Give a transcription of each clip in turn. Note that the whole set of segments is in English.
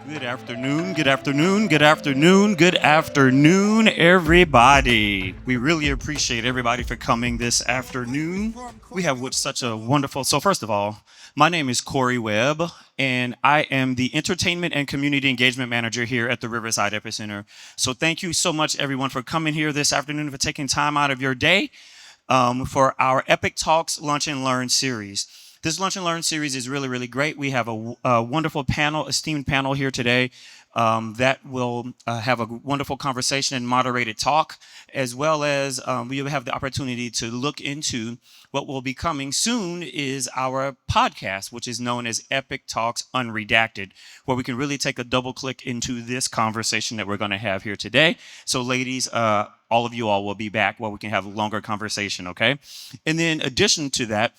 Good afternoon, good afternoon, good afternoon, good afternoon, everybody. We really appreciate everybody for coming this afternoon. We have such a wonderful. So, first of all, my name is Corey Webb, and I am the Entertainment and Community Engagement Manager here at the Riverside Epicenter. So, thank you so much, everyone, for coming here this afternoon, for taking time out of your day for our Epic Talks Lunch and Learn series. This Lunch and Learn series is really, really great. We have a wonderful panel, esteemed panel here today that will have a wonderful conversation and moderated talk, as well as we will have the opportunity to look into what will be coming soon is our podcast, which is known as Epic Talks Unredacted, where we can really take a double click into this conversation that we're going to have here today. So, ladies, all of you all will be back where we can have a longer conversation, okay? And then, in addition to that,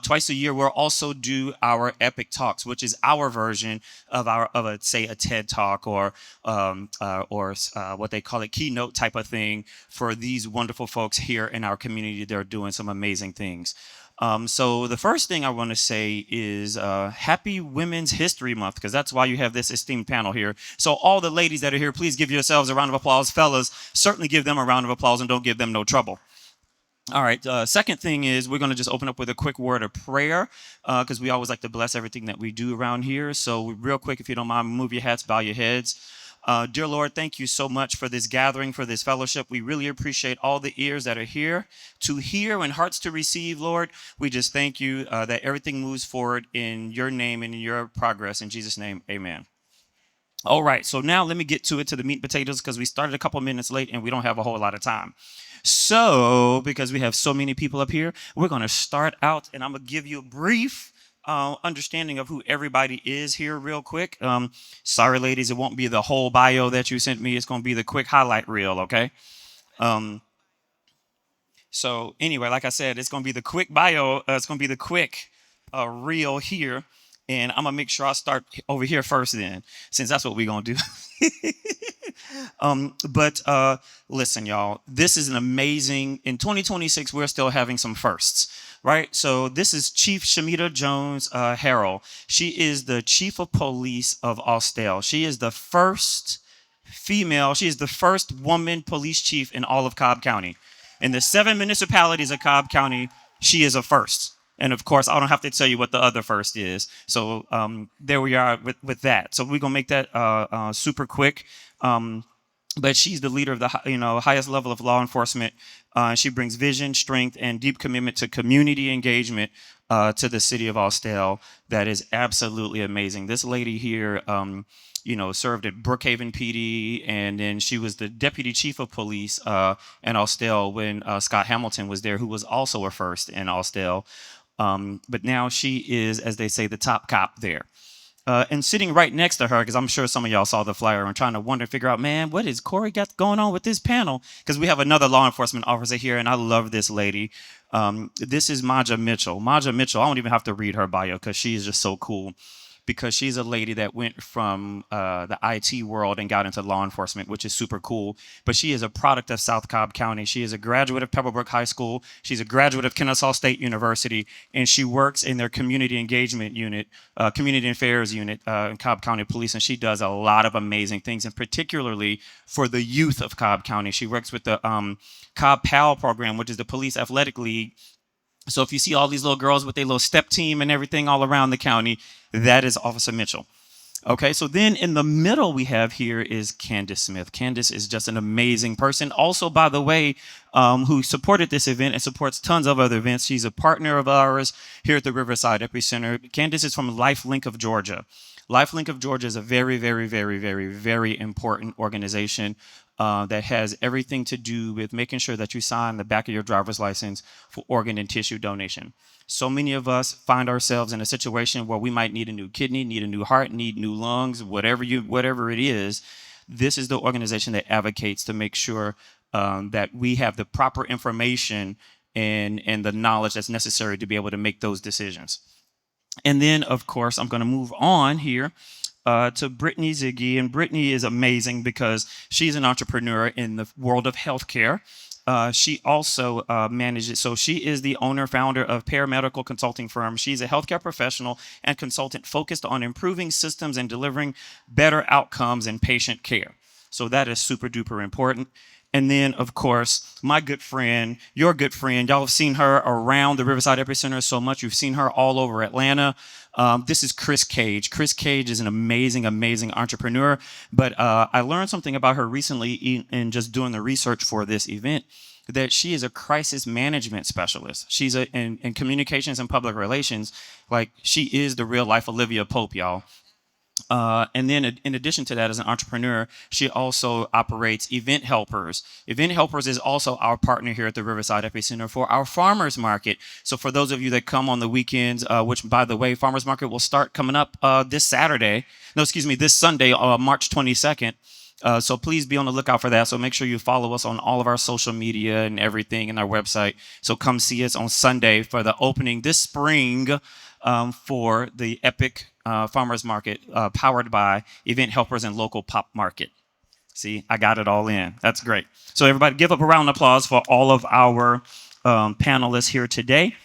twice a year, we'll also do our Epic Talks, which is our version of a TED Talk or what they call a keynote type of thing for these wonderful folks here in our community. They're doing some amazing things. So the first thing I want to say is Happy Women's History Month, because that's why you have this esteemed panel here. So all the ladies that are here, please give yourselves a round of applause. Fellas, certainly give them a round of applause and don't give them no trouble. All right. Second thing is we're going to just open up with a quick word of prayer because we always like to bless everything that we do around here. So real quick, if you don't mind, move your hats, bow your heads. Dear Lord, thank you so much for this gathering, for this fellowship. We really appreciate all the ears that are here to hear and hearts to receive, Lord. We just thank you that everything moves forward in your name and in your progress. In Jesus' name, amen. All right, so now let me get to the meat and potatoes because we started a couple minutes late and we don't have a whole lot of time. So, because we have so many people up here, we're going to start out and I'm going to give you a brief understanding of who everybody is here real quick. Sorry, ladies, it won't be the whole bio that you sent me. It's going to be the quick highlight reel, okay? So anyway, like I said, it's going to be the quick bio. It's going to be the quick reel here. And I'm going to make sure I start over here first then, since that's what we're going to do. But listen, y'all, this is an amazing, in 2026, we're still having some firsts, right? So this is Chief Shameta Jones-Harrell. She is the Chief of Police of Austell. She is the first female, she is the first woman police chief in all of Cobb County. In the 7 municipalities of Cobb County, she is a first. And of course, I don't have to tell you what the other first is. So there we are with that. So we're gonna make that super quick. But she's the leader of the highest level of law enforcement. She brings vision, strength, and deep commitment to community engagement to the city of Austell. That is absolutely amazing. This lady here, served at Brookhaven PD, and then she was the deputy chief of police in Austell when Scott Hamilton was there, who was also a first in Austell. But now she is, as they say, the top cop there. And sitting right next to her, because I'm sure some of y'all saw the flyer and trying to figure out, man, what is Corey got going on with this panel? Because we have another law enforcement officer here, and I love this lady. This is Maija Mitchell. Maija Mitchell, I don't even have to read her bio because she is just so cool. Because she's a lady that went from the IT world and got into law enforcement, which is super cool. But she is a product of South Cobb County. She is a graduate of Pebblebrook High School. She's a graduate of Kennesaw State University, and she works in their community engagement unit, community affairs unit in Cobb County Police, and she does a lot of amazing things, and particularly for the youth of Cobb County. She works with the Cobb PAL program, which is the Police Athletic League. So if you see all these little girls with their little step team and everything all around the county, that is Officer Mitchell. Okay, so then in the middle we have here is Candace Smith. Candace is just an amazing person. Also, by the way, who supported this event and supports tons of other events. She's a partner of ours here at the Riverside Epicenter. Candace is from LifeLink of Georgia. LifeLink of Georgia is a very, very, very, very, very important organization that has everything to do with making sure that you sign the back of your driver's license for organ and tissue donation. So many of us find ourselves in a situation where we might need a new kidney, need a new heart, need new lungs, whatever it is. This is the organization that advocates to make sure that we have the proper information and the knowledge that's necessary to be able to make those decisions. And then, of course, I'm going to move on here to Brittany Ziggy. And Brittany is amazing because she's an entrepreneur in the world of healthcare. She also manages, so she is the owner, founder of Paramedical Consulting Firm. She's a healthcare professional and consultant focused on improving systems and delivering better outcomes in patient care. So that is super duper important. And then, of course, my good friend, your good friend, y'all have seen her around the Riverside Epicenter so much. You've seen her all over Atlanta. This is Chris Cage. Chris Cage is an amazing, amazing entrepreneur. But I learned something about her recently in just doing the research for this event, that she is a crisis management specialist. She's in communications and public relations. Like, she is the real life Olivia Pope, y'all. And then in addition to that, as an entrepreneur, she also operates Event Helpers. Event Helpers is also our partner here at the Riverside Epicenter for our farmers market. So for those of you that come on the weekends, which by the way, farmers market will start coming up this Saturday. No, excuse me, this Sunday, March 22nd. So please be on the lookout for that. So make sure you follow us on all of our social media and everything and our website. So come see us on Sunday for the opening this spring for the Epic Farmers Market powered by Event Helpers and Local Pop Market. See, I got it all in. That's great. So everybody give up a round of applause for all of our panelists here today.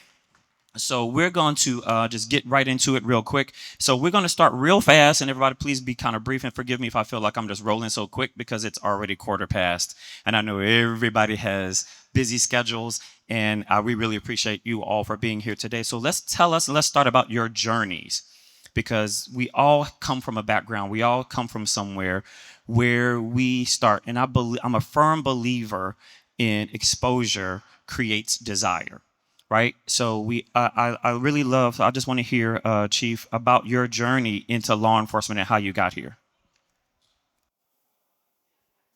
So we're going to just get right into it real quick. So we're going to start real fast, and everybody please be kind of brief, and forgive me if I feel like I'm just rolling so quick because it's already quarter past. And I know everybody has busy schedules, and we really appreciate you all for being here today. So let's start about your journeys, because we all come from a background. We all come from somewhere where we start. And I'm a firm believer in exposure creates desire, right? So I really love. I just want to hear, Chief, about your journey into law enforcement and how you got here.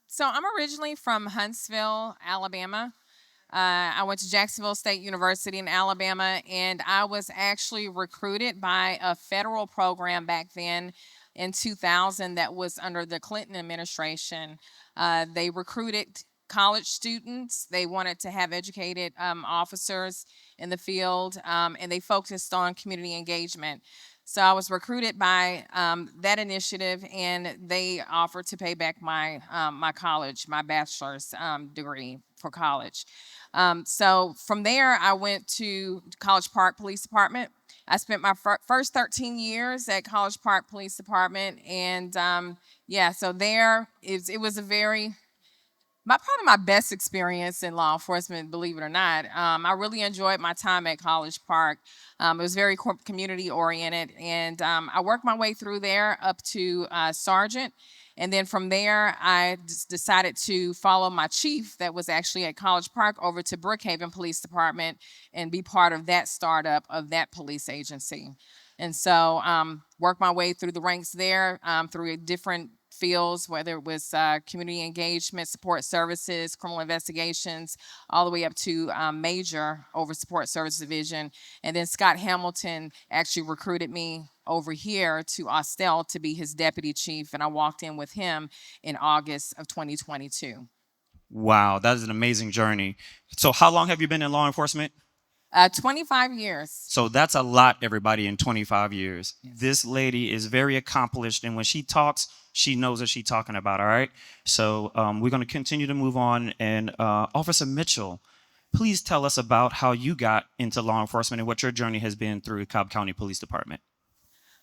So I'm originally from Huntsville, Alabama. I went to Jacksonville State University in Alabama, and I was actually recruited by a federal program back then in 2000 that was under the Clinton administration. They recruited college students. They wanted to have educated officers in the field, and they focused on community engagement. So I was recruited by that initiative, and they offered to pay back my college, my bachelor's degree for college. So from there, I went to College Park Police Department. I spent my first 13 years at College Park Police Department, and yeah, so there it was a very probably my best experience in law enforcement, believe it or not. I really enjoyed my time at College Park. It was very community oriented, and I worked my way through there up to sergeant. And then from there, I decided to follow my chief that was actually at College Park over to Brookhaven Police Department and be part of that startup of that police agency. And so worked my way through the ranks there, through different fields, whether it was community engagement, support services, criminal investigations, all the way up to major over support service division. And then Scott Hamilton actually recruited me over here to Austell to be his deputy chief, and I walked in with him in August of 2022. Wow, that is an amazing journey. So how long have you been in law enforcement? 25 years. So that's a lot, everybody, in 25 years. This lady is very accomplished, and when she talks, she knows what she's talking about, all right? So we're going to continue to move on. And Officer Mitchell, please tell us about how you got into law enforcement and what your journey has been through Cobb County Police Department.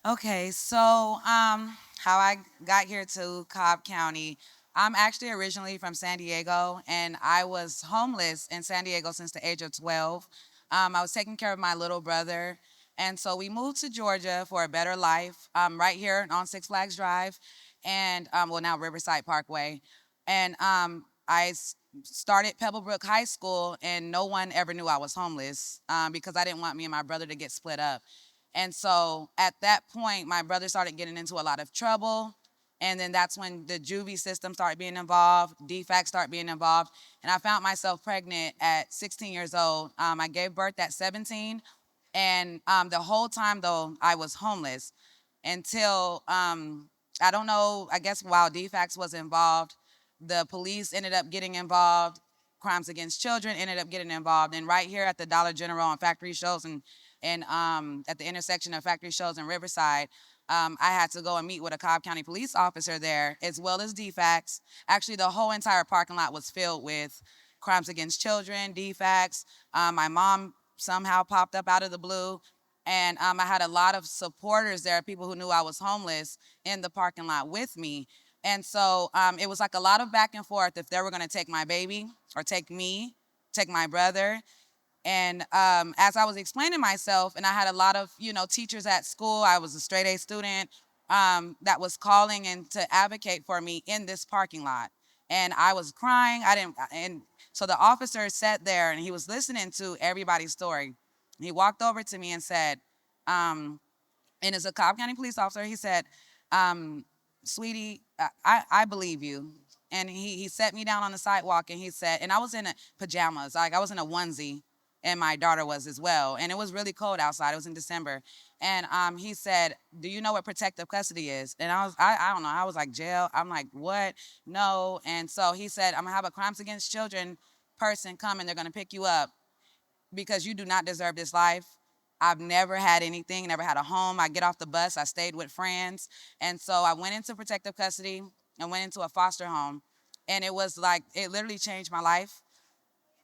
Okay, so how I got here to Cobb County, I'm actually originally from San Diego, and I was homeless in San Diego since the age of 12. I was taking care of my little brother, and so we moved to Georgia for a better life, right here on Six Flags Drive, and well, now Riverside Parkway. And started Pebblebrook High School, and no one ever knew I was homeless because I didn't want me and my brother to get split up. And so at that point, my brother started getting into a lot of trouble. And then that's when the juvie system started being involved, DFAC started being involved. And I found myself pregnant at 16 years old. I gave birth at 17. And the whole time, though, I was homeless until, I don't know, I guess while DFACS was involved, the police ended up getting involved. Crimes against children ended up getting involved. And right here at the Dollar General and Factory Shows and at the intersection of Factory Shows and Riverside, I had to go and meet with a Cobb County police officer there, as well as DFACS. Actually, the whole entire parking lot was filled with crimes against children, DFACs. My mom somehow popped up out of the blue. And I had a lot of supporters there, people who knew I was homeless in the parking lot with me. And so it was like a lot of back and forth if they were going to take my baby or take me, take my brother. And as I was explaining myself, and I had a lot of, teachers at school, I was a straight A student, that was calling and to advocate for me in this parking lot. And I was crying. And so the officer sat there and he was listening to everybody's story. He walked over to me and said, and as a Cobb County police officer, he said, sweetie, I believe you. And he set me down on the sidewalk and he said, and I was in pajamas, like I was in a onesie, and my daughter was as well. And it was really cold outside. It was in December. And he said, do you know what protective custody is? And I don't know. I was like, jail. I'm like, what? No. And so he said, I'm going to have a crimes against children person come and they're going to pick you up because you do not deserve this life. I've never had anything, never had a home. I get off the bus, I stayed with friends. And so I went into protective custody and went into a foster home. And it was like, it literally changed my life.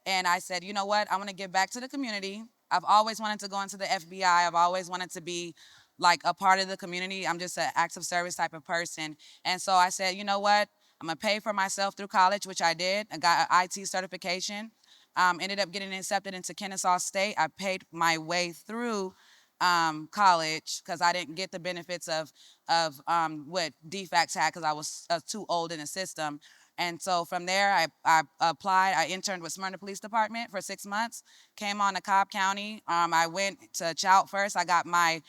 And I said, you know what? I want to give back to the community. I've always wanted to go into the FBI. I've always wanted to be like a part of the community. I'm just an acts of service type of person. And so I said, you know what? I'm going to pay for myself through college, which I did. I got an IT certification. Ended up getting accepted into Kennesaw State. I paid my way through college because I didn't get the benefits of what DFACs had because I was too old in the system. And so from there, I applied. I interned with Smyrna Police Department for 6 months, came on to Cobb County. I went to Child First. I got my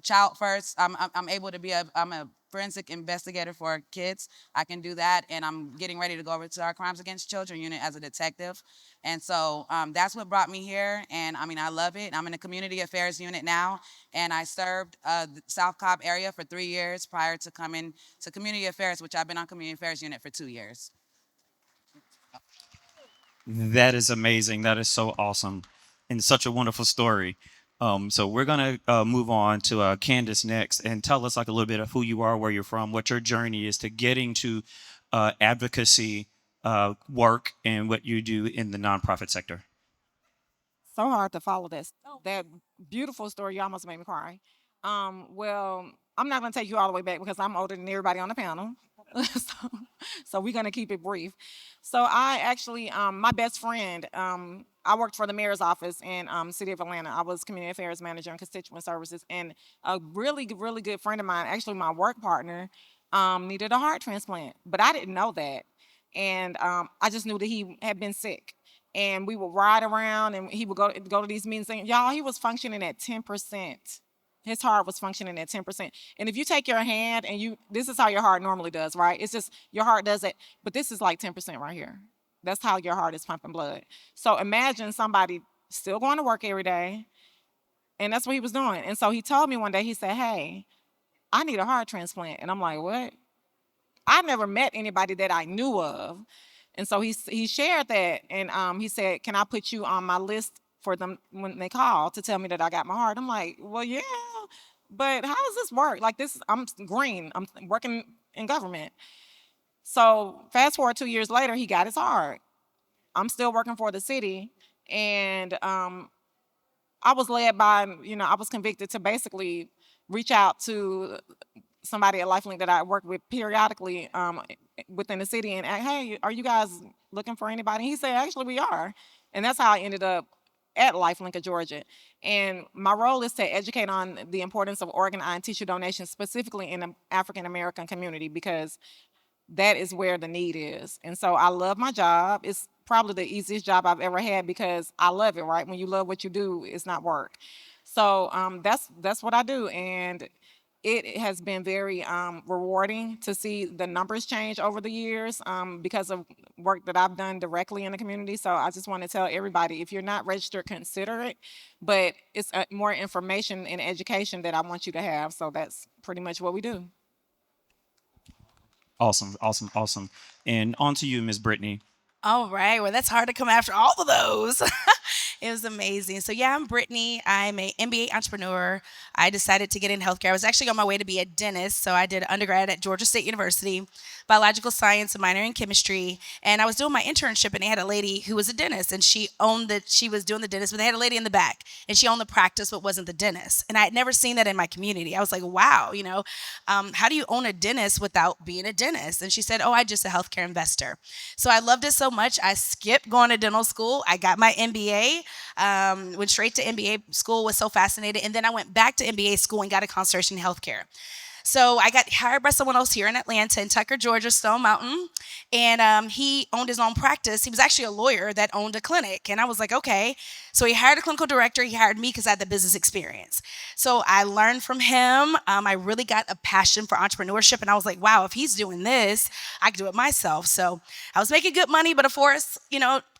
Child First. I'm able to be I'm a forensic investigator for kids. I can do that, and I'm getting ready to go over to our Crimes Against Children unit as a detective. And so that's what brought me here, and I mean, I love it. I'm in the Community Affairs unit now, and I served the South Cobb area for 3 years prior to coming to Community Affairs, which I've been on Community Affairs unit for 2 years. That is amazing. That is so awesome and such a wonderful story. So we're gonna move on to Candace next, and tell us like a little bit of who you are, where you're from, what your journey is to getting to advocacy work, and what you do in the nonprofit sector. So hard to follow that beautiful story. You almost made me cry. Well, I'm not gonna take you all the way back because I'm older than everybody on the panel. so we're gonna keep it brief. So I actually, my best friend, I worked for the mayor's office in City of Atlanta. I was community affairs manager and constituent services, and a really good friend of mine, actually my work partner, needed a heart transplant, but I didn't know that, and I just knew that he had been sick. And we would ride around, and he would go to these meetings. And y'all, he was functioning at 10%. His heart was functioning at 10%. And if you take your hand and this is how your heart normally does, right? It's just your heart does it, but this is like 10% right here. That's how your heart is pumping blood. So imagine somebody still going to work every day, and that's what he was doing. And so he told me one day, he said, hey, I need a heart transplant. And I'm like, what? I never met anybody that I knew of. And so he shared that, and he said, can I put you on my list for them when they call to tell me that I got my heart? I'm like, well, yeah, but how does this work? Like this, I'm green, I'm working in government. So fast forward 2 years later, he got his heart. I'm still working for the city, and I was led by, I was convicted to basically reach out to somebody at LifeLink that I work with periodically within the city and ask, hey, are you guys looking for anybody? He said, actually, we are. And that's how I ended up at LifeLink of Georgia. And my role is to educate on the importance of organ, eye, and tissue donations, specifically in the African American community, because that is where the need is. And so I love my job. It's probably the easiest job I've ever had because I love it, right? When you love what you do, it's not work. So that's what I do. And it has been very rewarding to see the numbers change over the years because of work that I've done directly in the community. So I just want to tell everybody, if you're not registered, consider it. But it's more information and education that I want you to have. So that's pretty much what we do. Awesome, awesome, awesome. And on to you, Miss Brittany. All right. Well, that's hard to come after all of those. It was amazing. So yeah, I'm Brittany. I'm a MBA entrepreneur. I decided to get in healthcare. I was actually on my way to be a dentist, so I did undergrad at Georgia State University, biological science, a minor in chemistry, and I was doing my internship, and they had a lady who was a dentist, and she was doing the dentist, but they had a lady in the back, and she owned the practice, but wasn't the dentist, and I had never seen that in my community. I was like, wow, how do you own a dentist without being a dentist? And she said, oh, I'm just a healthcare investor. So I loved it so much, I skipped going to dental school. I got my MBA, went straight to MBA school, was so fascinated. And then I went back to MBA school and got a concentration in healthcare. So I got hired by someone else here in Atlanta, in Tucker, Georgia, Stone Mountain. And he owned his own practice. He was actually a lawyer that owned a clinic. And I was like, okay. So he hired a clinical director. He hired me because I had the business experience. So I learned from him. I really got a passion for entrepreneurship. And I was like, wow, if he's doing this, I could do it myself. So I was making good money, but of course,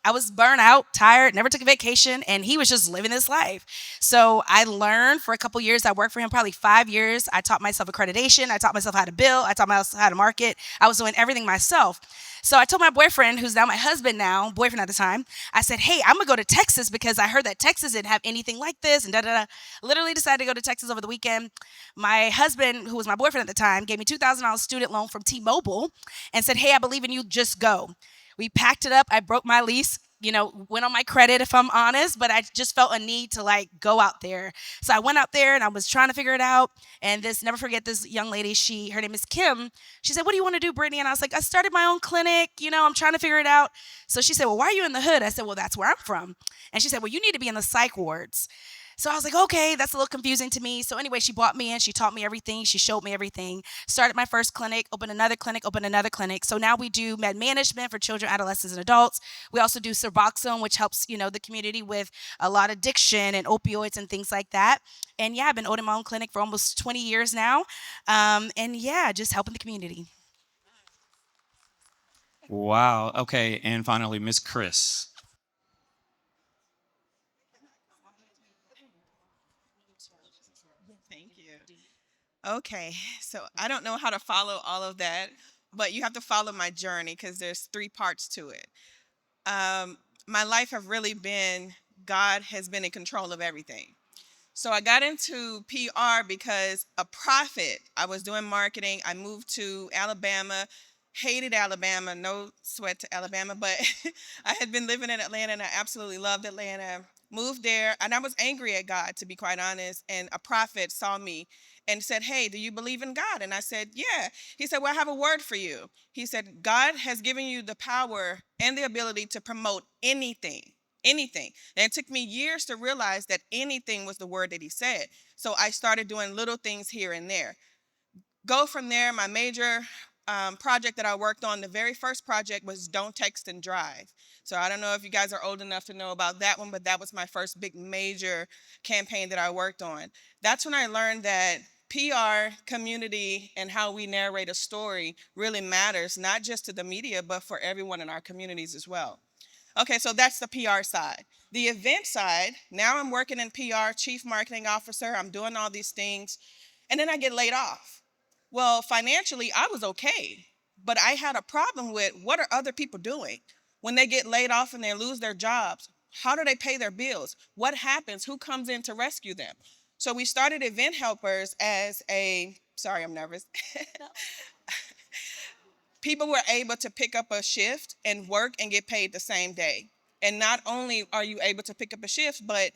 I was burnt out, tired, never took a vacation, and he was just living his life. So I learned for a couple years. I worked for him probably 5 years. I taught myself accreditation. I taught myself how to bill. I taught myself how to market. I was doing everything myself. So I told my boyfriend, who's now my husband now, boyfriend at the time, I said, hey, I'm going to go to Texas because I heard that Texas didn't have anything like this, and da-da-da. Literally decided to go to Texas over the weekend. My husband, who was my boyfriend at the time, gave me $2,000 student loan from T-Mobile and said, hey, I believe in you, just go. We packed it up. I broke my lease, went on my credit if I'm honest, but I just felt a need to go out there. So I went out there and I was trying to figure it out. And never forget this young lady, her name is Kim. She said, what do you want to do, Brittany? And I was like, I started my own clinic, I'm trying to figure it out. So she said, well, why are you in the hood? I said, well, that's where I'm from. And she said, well, you need to be in the psych wards. So I was like, okay, that's a little confusing to me. So anyway, she brought me in. She taught me everything. She showed me everything. Started my first clinic, opened another clinic, opened another clinic. So now we do med management for children, adolescents, and adults. We also do Suboxone, which helps, the community with a lot of addiction and opioids and things like that. And yeah, I've been owning my own clinic for almost 20 years now. And yeah, just helping the community. Wow. Okay. And finally, Miss Chris. Thank you. Okay, so I don't know how to follow all of that, but you have to follow my journey because there's three parts to it. My life have really been God has been in control of everything. So I got into PR because a prophet, I was doing marketing. I moved to Alabama, hated Alabama, no sweat to Alabama, but I had been living in Atlanta and I absolutely loved Atlanta. Moved there and I was angry at God, to be quite honest. And a prophet saw me and said, hey, do you believe in God? And I said, yeah. He said, well, I have a word for you. He said, God has given you the power and the ability to promote anything. Anything. And it took me years to realize that anything was the word that he said. So I started doing little things here and there. Go from there, my major project that I worked on, the very first project was Don't Text and Drive. So I don't know if you guys are old enough to know about that one, but that was my first big major campaign that I worked on. That's when I learned that PR, community, and how we narrate a story really matters, not just to the media, but for everyone in our communities as well. Okay, so that's the PR side. The event side, now I'm working in PR, chief marketing officer, I'm doing all these things, and then I get laid off. Well, financially, I was okay, but I had a problem with what are other people doing? When they get laid off and they lose their jobs, how do they pay their bills? What happens? Who comes in to rescue them? So we started Event Helpers as sorry, I'm nervous. People were able to pick up a shift and work and get paid the same day. And not only are you able to pick up a shift, but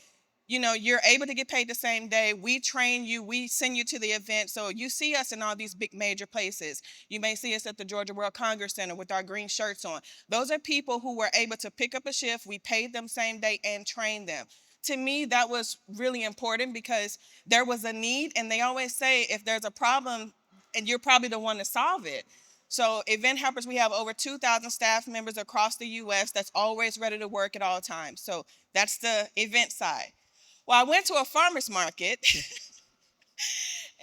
you're able to get paid the same day. We train you, we send you to the event. So you see us in all these big major places. You may see us at the Georgia World Congress Center with our green shirts on. Those are people who were able to pick up a shift. We paid them same day and trained them. To me, that was really important because there was a need. And they always say, if there's a problem, and you're probably the one to solve it. So Event Helpers, we have over 2,000 staff members across the U.S. that's always ready to work at all times. So that's the event side. Well, I went to a farmer's market,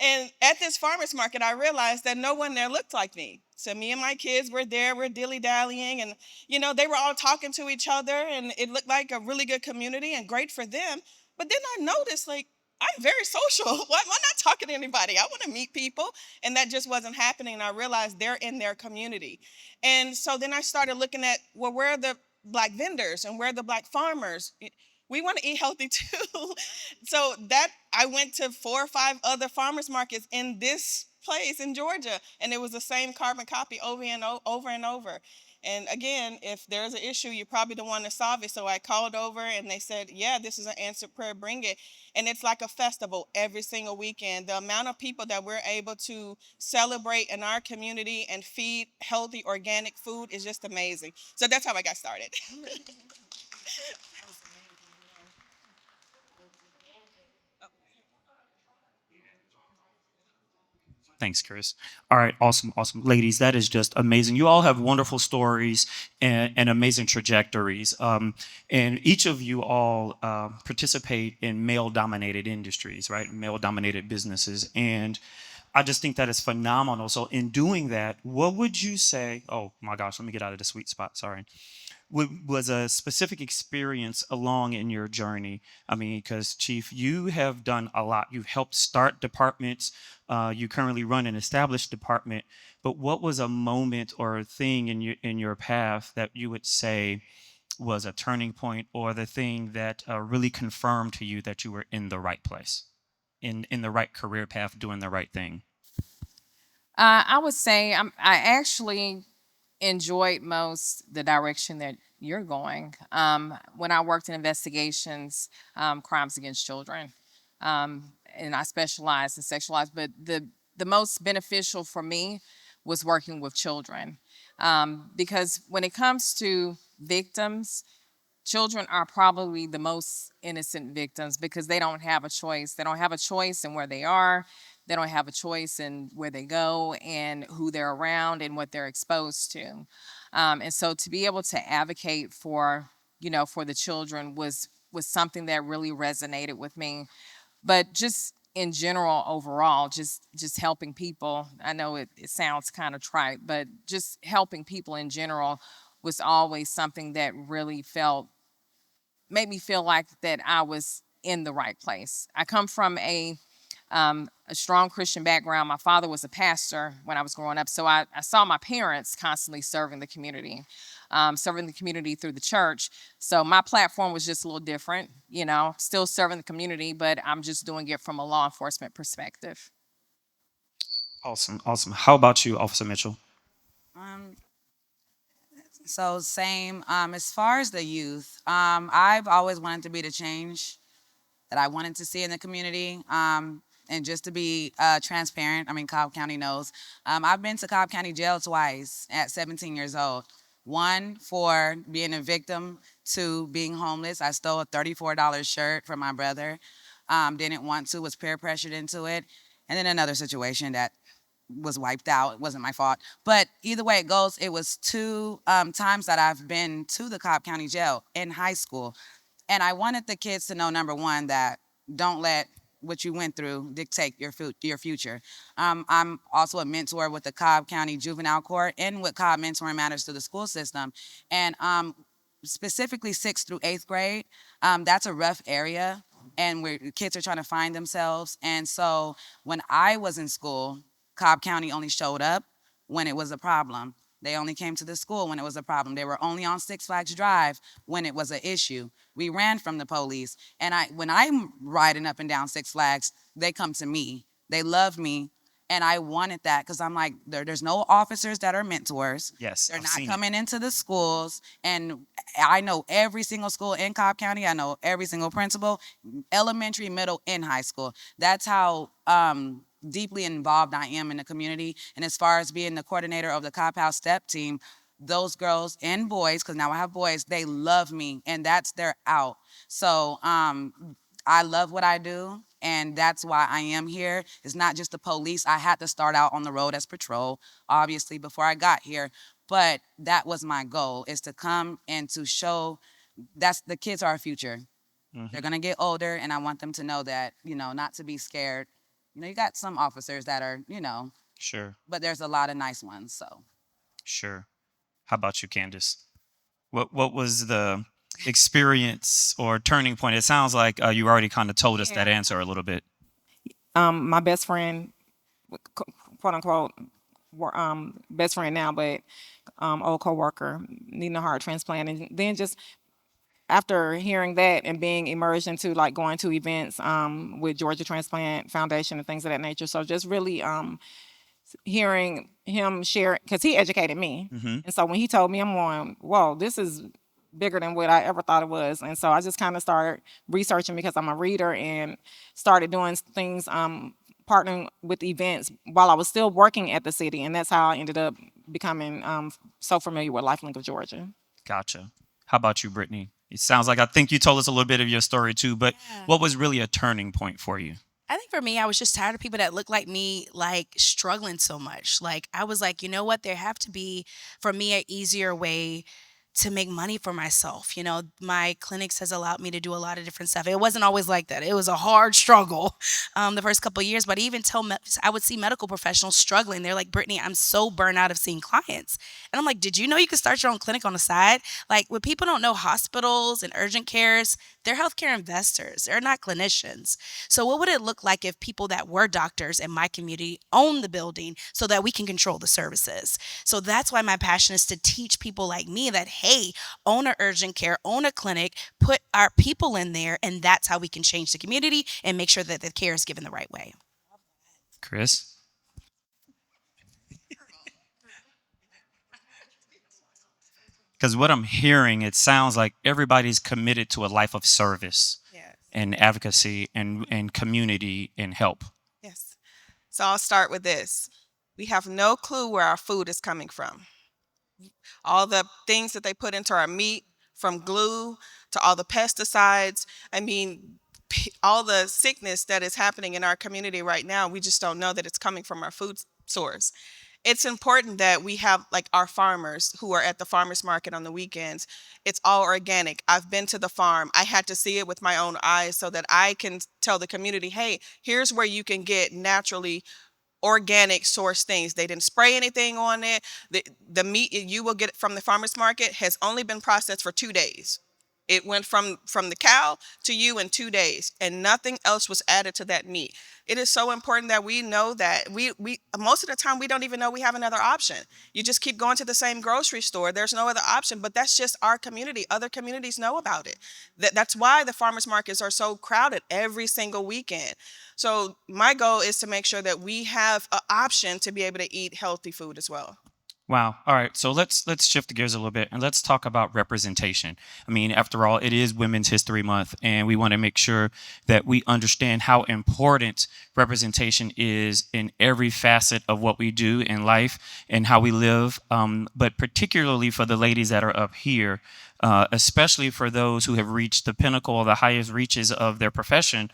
and at this farmer's market, I realized that no one there looked like me. So me and my kids were there, we're dilly-dallying, and, they were all talking to each other, and it looked like a really good community and great for them. But then I noticed, I'm very social. Why am I not talking to anybody? I want to meet people. And that just wasn't happening. And I realized they're in their community. And so then I started looking at, well, where are the Black vendors and where are the Black farmers? we want to eat healthy too. So that I went to 4 or 5 other farmers markets in this place in Georgia, and it was the same carbon copy over and over and over. And again, if there's an issue, you're probably the one to solve it. So I called over and they said, yeah, this is an answered prayer, bring it. And it's like a festival every single weekend. The amount of people that we're able to celebrate in our community and feed healthy, organic food is just amazing. So that's how I got started. Thanks, Chris. All right, awesome, awesome. Ladies, that is just amazing. You all have wonderful stories and amazing trajectories. And each of you all participate in male dominated industries, right? Male dominated businesses. And I just think that is phenomenal. So, in doing that, what would you say? Oh my gosh, let me get out of the sweet spot. Sorry. Was a specific experience along in your journey? I mean, because Chief, you have done a lot. You've helped start departments. You currently run an established department. But what was a moment or a thing in your path that you would say was a turning point, or the thing that really confirmed to you that you were in the right place, in the right career path, doing the right thing? I would say I actually enjoyed most the direction that you're going. When I worked in investigations, crimes against children, and I specialized in sexualized, but the most beneficial for me was working with children, because when it comes to victims, children are probably the most innocent victims because they don't have a choice. They don't have a choice in where they are. They don't have a choice in where they go and who they're around and what they're exposed to. And so to be able to advocate for, for the children was something that really resonated with me. But just in general, overall, just helping people. I know it sounds kind of trite, but just helping people in general was always something that really made me feel like that I was in the right place. I come from a strong Christian background. My father was a pastor when I was growing up, so I saw my parents constantly serving the community through the church. So my platform was just a little different, still serving the community, but I'm just doing it from a law enforcement perspective. Awesome, awesome. How about you, Officer Mitchell? Um, so same. As far as the youth, I've always wanted to be the change that I wanted to see in the community. And just to be transparent, I mean, Cobb County knows. I've been to Cobb County Jail twice at 17 years old. One for being a victim, two being homeless. I stole a $34 shirt from my brother. Didn't want to, was peer pressured into it. And then another situation that was wiped out. It wasn't my fault. But either way it goes, it was two times that I've been to the Cobb County Jail in high school. And I wanted the kids to know, number one, that don't let what you went through dictate your future. I'm also a mentor with the Cobb County Juvenile Court and with Cobb Mentoring Matters through the school system. And specifically 6th through 8th grade, that's a rough area and where kids are trying to find themselves. And so when I was in school, Cobb County only showed up when it was a problem. They only came to the school when it was a problem. They were only on Six Flags Drive when it was an issue. We ran from the police. And when I'm riding up and down Six Flags, they come to me. They love me. And I wanted that because I'm like, there's no officers that are mentors. Yes, They're I've not seen it. coming into the schools. And I know every single school in Cobb County. I know every single principal, elementary, middle, and high school. That's how deeply involved I am in the community. And as far as being the coordinator of the Cobb House STEP team, those girls and boys, because now I have boys, they love me, and that's their out. So I love what I do, and that's why I am here. It's not just the police. I had to start out on the road as patrol, obviously, before I got here. But that was my goal, is to come and to show that's the kids are our future. They're gonna get older, and I want them to know that, not to be scared. You got some officers that are, Sure, but there's a lot of nice ones. So sure. How about you, Candace? What was the experience or turning point? It sounds like you already kind of told us that Yeah. answer a little bit. My best friend, quote unquote, best friend now, but old coworker needing a heart transplant, and then just after hearing that and being immersed into like going to events with Georgia Transplant Foundation and things of that nature. So just really hearing him share, because he educated me. Mm-hmm. And so when he told me, I'm going, whoa, this is bigger than what I ever thought it was. And so I just kind of started researching because I'm a reader and started doing things, partnering with events while I was still working at the city. And that's how I ended up becoming so familiar with Lifelink of Georgia. Gotcha. How about you, Brittany? It sounds like I think you told us a little bit of your story too, but Yeah. what was really a turning point for you? I think for me, I was just tired of people that look like me, like struggling so much. Like, I was like, you know what? There have to be, for me, an easier way to make money for myself. You know, my clinics has allowed me to do a lot of different stuff. It wasn't always like that. It was a hard struggle the first couple of years. But even I would see medical professionals struggling. They're like, Brittany, I'm so burnt out of seeing clients. And I'm like, did you know you could start your own clinic on the side? Like, what people don't know, hospitals and urgent cares, they're healthcare investors. They're not clinicians. So what would it look like if people that were doctors in my community own the building so that we can control the services? So that's why my passion is to teach people like me that, hey, own a urgent care, own a clinic, put our people in there, and that's how we can change the community and make sure that the care is given the right way. Chris? Because what I'm hearing, it sounds like everybody's committed to a life of service Yes. and advocacy and community and help. Yes. So I'll start with this. We have no clue where our food is coming from. All the things that they put into our meat, from glue to all the pesticides. I mean, all the sickness that is happening in our community right now, we just don't know that it's coming from our food source. It's important that we have like our farmers who are at the farmers market on the weekends. It's all organic. I've been to the farm. I had to see it with my own eyes so that I can tell the community, hey, here's where you can get naturally organic source things. They didn't spray anything on it. The meat you will get from the farmers market has only been processed for 2 days. It went from the cow to you in 2 days, and nothing else was added to that meat. It is so important that we know that we most of the time we don't even know we have another option. You just keep going to the same grocery store. There's no other option, but that's just our community. Other communities know about it. That's why the farmers markets are so crowded every single weekend. So my goal is to make sure that we have an option to be able to eat healthy food as well. Wow. All right. So let's shift the gears a little bit and let's talk about representation. I mean, after all, it is Women's History Month, and we want to make sure that we understand how important representation is in every facet of what we do in life and how we live. But particularly for the ladies that are up here, especially for those who have reached the pinnacle or the highest reaches of their profession,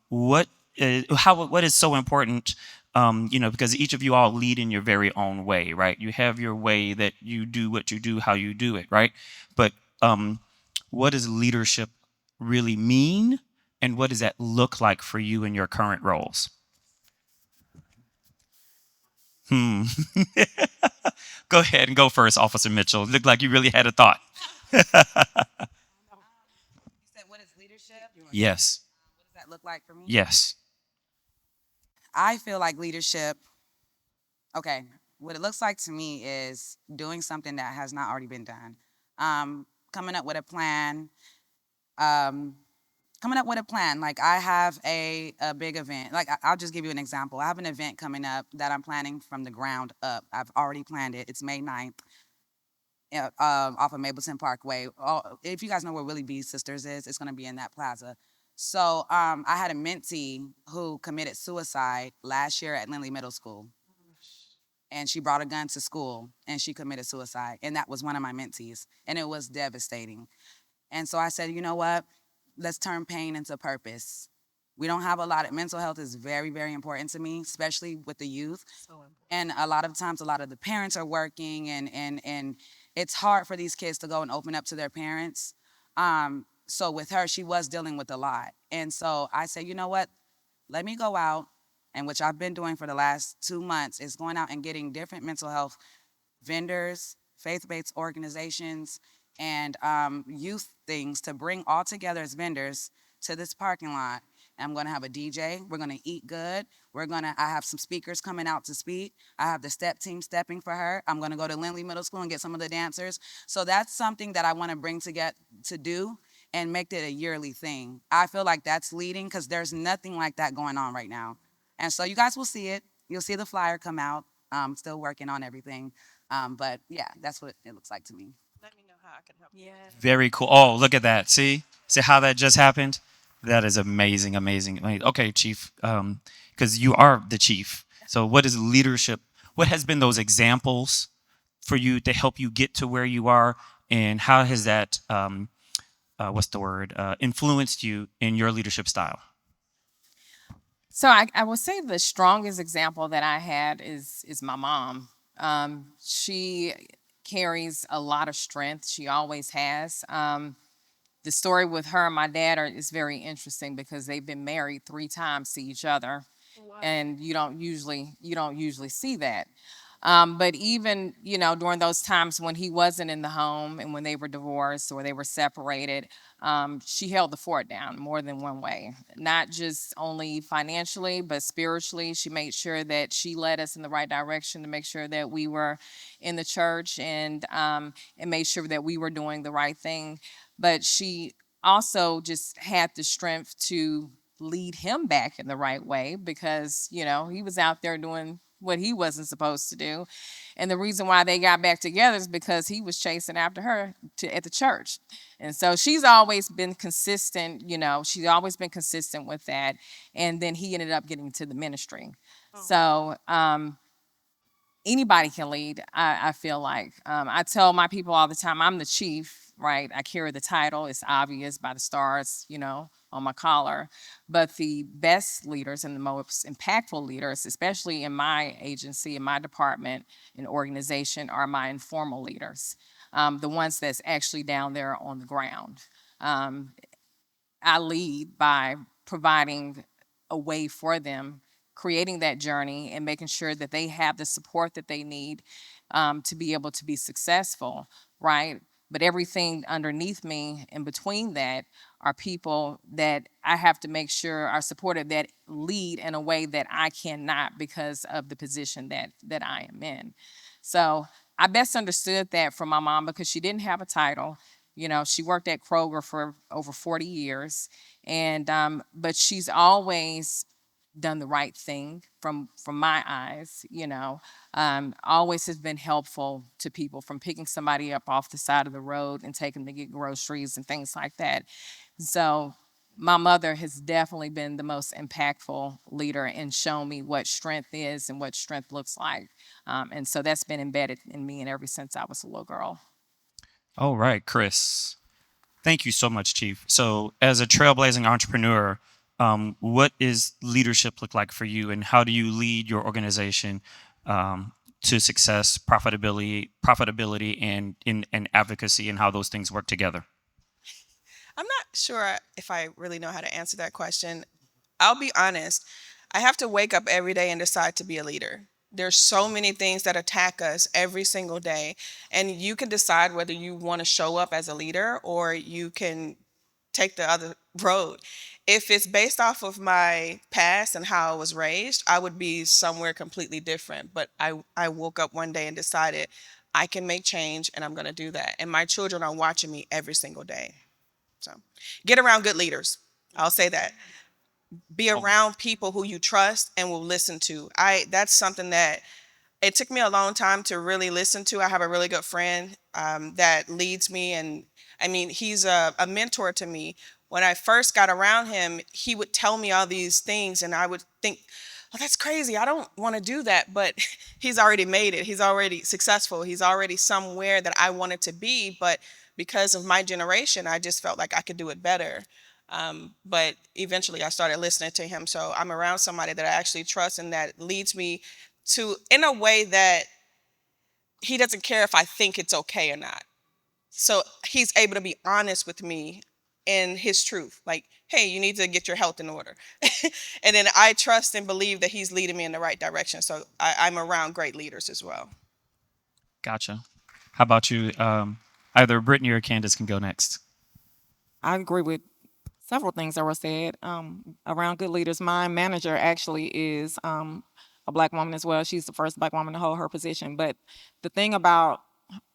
what is so important, because each of you all lead in your very own way, right? You have your way that you do what you do, how you do it, right? But what does leadership really mean, and what does that look like for you in your current roles? Go ahead and go first, Officer Mitchell. Looked like you really had a thought. You said, what is leadership? Yes. What does that look like for me? Yes. I feel like leadership, okay, what it looks like to me is doing something that has not already been done. Coming up with a plan. Like, I have a big event. Like, I'll just give you an example. I have an event coming up that I'm planning from the ground up. I've already planned it. It's May 9th. Off of Mableton Parkway. If you guys know where Willie B's Sisters is, it's going to be in that plaza. So I had a mentee who committed suicide last year at Lindley Middle School. And she brought a gun to school and she committed suicide. And that was one of my mentees. And it was devastating. And so I said, you know what? Let's turn pain into purpose. We don't have a lot of mental health is very, very important to me, especially with the youth. So important. And a lot of times, a lot of the parents are working, and it's hard for these kids to go and open up to their parents. So with her, she was dealing with a lot. And so I said, you know what? Let me go out, and which I've been doing for the last 2 months, is going out and getting different mental health vendors, faith-based organizations, and youth things to bring all together as vendors to this parking lot I'm going to have a DJ. We're going to eat good. I have some speakers coming out to speak. I have the step team stepping for her. I'm going to go to Lindley Middle School and get some of the dancers. So that's something that I want to bring together to do and make it a yearly thing. I feel like that's leading because there's nothing like that going on right now. And so you guys will see it. You'll see the flyer come out. I'm still working on everything. But yeah, that's what it looks like to me. Let me know how I can help. Yeah. Very cool. Oh, look at that. See how that just happened? That is amazing, amazing. Okay, Chief, because you are the chief. So what is leadership? What has been those examples for you to help you get to where you are? And how has that, what's the word, influenced you in your leadership style? So I would say the strongest example that I had is my mom. She carries a lot of strength. She always has. The story with her and my dad is very interesting because they've been married 3 times to each other, and you don't usually see that. But even during those times when he wasn't in the home and when they were divorced or they were separated, she held the fort down more than one way. Not just only financially, but spiritually. She made sure that she led us in the right direction to make sure that we were in the church and made sure that we were doing the right thing. But she also just had the strength to lead him back in the right way because he was out there doing what he wasn't supposed to do. And the reason why they got back together is because he was chasing after her at the church. And so she's always been consistent, she's always been consistent with that. And then he ended up getting to the ministry. So anybody can lead, I feel like. I tell my people all the time, I'm the chief, right? I carry the title. It's obvious by the stars, on my collar. But the best leaders and the most impactful leaders, especially in my agency, in my department, and organization, are my informal leaders, the ones that's actually down there on the ground. I lead by providing a way for them, creating that journey and making sure that they have the support that they need to be able to be successful, right? But everything underneath me in between that are people that I have to make sure are supported that lead in a way that I cannot because of the position that I am in. So I best understood that from my mom because she didn't have a title. She worked at Kroger for over 40 years, and but she's always done the right thing from my eyes. Always has been helpful to people, from picking somebody up off the side of the road and taking them to get groceries and things like that. So my mother has definitely been the most impactful leader and shown me what strength is and what strength looks like. And so that's been embedded in me and ever since I was a little girl. All right, Chris. Thank you so much, Chief. So, as a trailblazing entrepreneur, what is leadership look like for you, and how do you lead your organization to success, profitability, and advocacy, and how those things work together? I'm not sure if I really know how to answer that question. I'll be honest. I have to wake up every day and decide to be a leader. There's so many things that attack us every single day, and you can decide whether you want to show up as a leader or you can take the other road. If it's based off of my past and how I was raised, I would be somewhere completely different. But I woke up one day and decided I can make change and I'm going to do that. And my children are watching me every single day. So get around good leaders. I'll say that. Be around people who you trust and will listen to. That's something that it took me a long time to really listen to. I have a really good friend that leads me, and I mean, he's a mentor to me. When I first got around him, he would tell me all these things, and I would think, well, that's crazy. I don't want to do that, but he's already made it. He's already successful. He's already somewhere that I wanted to be, but because of my generation, I just felt like I could do it better. But eventually I started listening to him. So I'm around somebody that I actually trust and that leads me to, in a way that he doesn't care if I think it's okay or not. So he's able to be honest with me in his truth. Like, hey, you need to get your health in order. And then I trust and believe that he's leading me in the right direction. So I'm around great leaders as well. Gotcha. How about you? Either Brittany or Candace can go next. I agree with several things that were said around good leaders. My manager actually is a black woman as well. She's the first black woman to hold her position. But the thing about